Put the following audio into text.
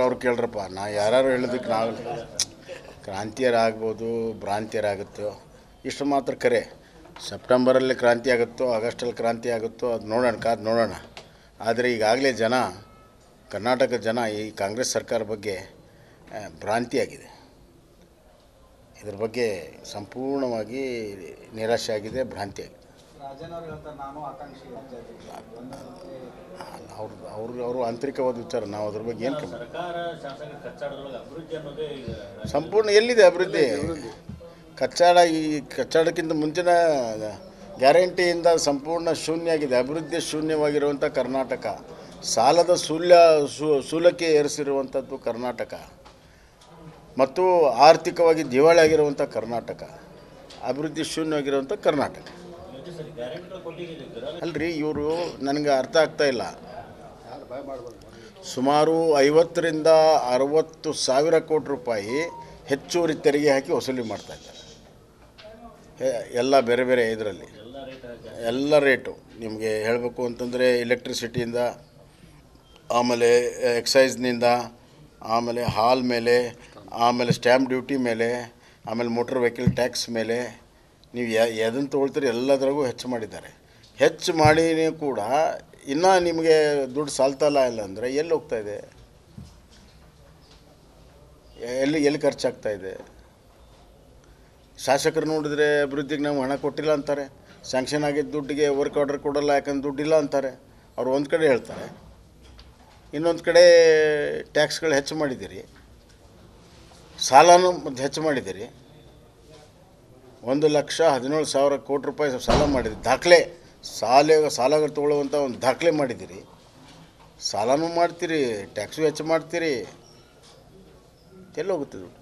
ಅವ್ರು ಕೇಳ್ರಪ್ಪ, ನಾ ಯಾರು ಹೇಳೋದಕ್ಕೆ ನಾವು ಕ್ರಾಂತಿಯರಾಗ್ಬೋದು, ಭ್ರಾಂತಿಯರಾಗುತ್ತೋ ಇಷ್ಟು ಮಾತ್ರ ಕರೆ. ಸೆಪ್ಟೆಂಬರಲ್ಲಿ ಕ್ರಾಂತಿ ಆಗುತ್ತೋ, ಆಗಸ್ಟಲ್ಲಿ ಕ್ರಾಂತಿ ಆಗುತ್ತೋ ಅದು ನೋಡೋಣ, ಕಾದು ನೋಡೋಣ. ಆದರೆ ಈಗಾಗಲೇ ಕರ್ನಾಟಕದ ಜನ ಈ ಕಾಂಗ್ರೆಸ್ ಸರ್ಕಾರ ಬಗ್ಗೆ ಭ್ರಾಂತಿಯಾಗಿದೆ. ಇದ್ರ ಬಗ್ಗೆ ಸಂಪೂರ್ಣವಾಗಿ ನಿರಾಶೆ ಆಗಿದೆ, ಭ್ರಾಂತಿಯಾಗಿದೆ. ಅವರು ಆಂತರಿಕವಾದ ವಿಚಾರ, ನಾವು ಅದ್ರ ಬಗ್ಗೆ ಏನು ಸಂಪೂರ್ಣ ಎಲ್ಲಿದೆ ಅಭಿವೃದ್ಧಿ? ಈ ಕಚ್ಚಾಡಕ್ಕಿಂತ ಮುಂಚಿನ ಗ್ಯಾರಂಟಿಯಿಂದ ಸಂಪೂರ್ಣ ಶೂನ್ಯ ಆಗಿದೆ. ಅಭಿವೃದ್ಧಿ ಶೂನ್ಯವಾಗಿರುವಂಥ ಕರ್ನಾಟಕ, ಸಾಲದ ಸೂಲಕ್ಕೆ ಏರಿಸಿರುವಂಥದ್ದು ಕರ್ನಾಟಕ, ಮತ್ತು ಆರ್ಥಿಕವಾಗಿ ದಿವಾಳಿ ಆಗಿರುವಂಥ ಕರ್ನಾಟಕ, ಅಭಿವೃದ್ಧಿ ಶೂನ್ಯವಾಗಿರುವಂಥ ಕರ್ನಾಟಕ. ಅಲ್ರಿ, ಇವರು ನನಗೆ ಅರ್ಥ ಆಗ್ತಾ ಇಲ್ಲ. ಸುಮಾರು 50ರಿಂದ 60 ಸಾವಿರ ಕೋಟಿ ರೂಪಾಯಿ ಹೆಚ್ಚುವರಿ ತೆರಿಗೆ ಹಾಕಿ ವಸೂಲಿ ಮಾಡ್ತಾಯಿದ್ದಾರೆ. ಎಲ್ಲ ಬೇರೆ ಬೇರೆ ಇದರಲ್ಲಿ ಎಲ್ಲ ರೇಟು ನಿಮಗೆ ಹೇಳಬೇಕು ಅಂತಂದರೆ ಎಲೆಕ್ಟ್ರಿಸಿಟಿಯಿಂದ, ಆಮೇಲೆ ಎಕ್ಸೈಸ್ನಿಂದ, ಆಮೇಲೆ ಹಾಲ್ ಮೇಲೆ, ಆಮೇಲೆ ಸ್ಟ್ಯಾಂಪ್ ಡ್ಯೂಟಿ ಮೇಲೆ, ಆಮೇಲೆ ಮೋಟ್ರ್ ವೆಹಿಕಲ್ ಟ್ಯಾಕ್ಸ್ ಮೇಲೆ, ನೀವು ಎದನ್ನು ತೊಗೊಳ್ತೀರಿ ಎಲ್ಲದರಾಗೂ ಹೆಚ್ಚು ಮಾಡಿದ್ದಾರೆ. ಹೆಚ್ಚು ಮಾಡಿನೇ ಕೂಡ ಇನ್ನೂ ನಿಮಗೆ ದುಡ್ಡು ಸಾಲ್ತಲ್ಲ ಇಲ್ಲ ಅಂದರೆ ಎಲ್ಲಿ ಹೋಗ್ತಾಯಿದೆ? ಎಲ್ಲಿ ಖರ್ಚಾಗ್ತಾಯಿದೆ? ಶಾಸಕರು ನೋಡಿದ್ರೆ ಅಭಿವೃದ್ಧಿಗೆ ನಾವು ಹಣ ಕೊಟ್ಟಿಲ್ಲ ಅಂತಾರೆ, ಸ್ಯಾಂಕ್ಷನ್ ಆಗಿದ್ದ ದುಡ್ಡಿಗೆ ವರ್ಕ್ ಆರ್ಡರ್ ಕೊಡಲ್ಲ ಯಾಕಂದ್ರೆ ದುಡ್ಡಿಲ್ಲ ಅಂತಾರೆ. ಅವ್ರು ಒಂದು ಕಡೆ ಹೇಳ್ತಾರೆ, ಇನ್ನೊಂದು ಕಡೆ ಟ್ಯಾಕ್ಸ್ಗಳು ಹೆಚ್ಚು ಮಾಡಿದ್ದೀರಿ, ಸಾಲನೂ ಹೆಚ್ಚು ಮಾಡಿದ್ದೀರಿ. 1,17,000 ಕೋಟಿ ರೂಪಾಯಿ ಸಾಲ ಮಾಡಿದ್ದೀರಿ. ದಾಖಲೆ ಸಾಲಗಳು ತೊಗೊಳ್ಳುವಂಥ ಒಂದು ದಾಖಲೆ ಮಾಡಿದ್ದೀರಿ. ಸಾಲನೂ ಮಾಡ್ತೀರಿ, ಟ್ಯಾಕ್ಸು ಹೆಚ್ಚು ಮಾಡ್ತೀರಿ, ಎಲ್ಲಿ ಹೋಗುತ್ತೆ ದುಡ್ಡು?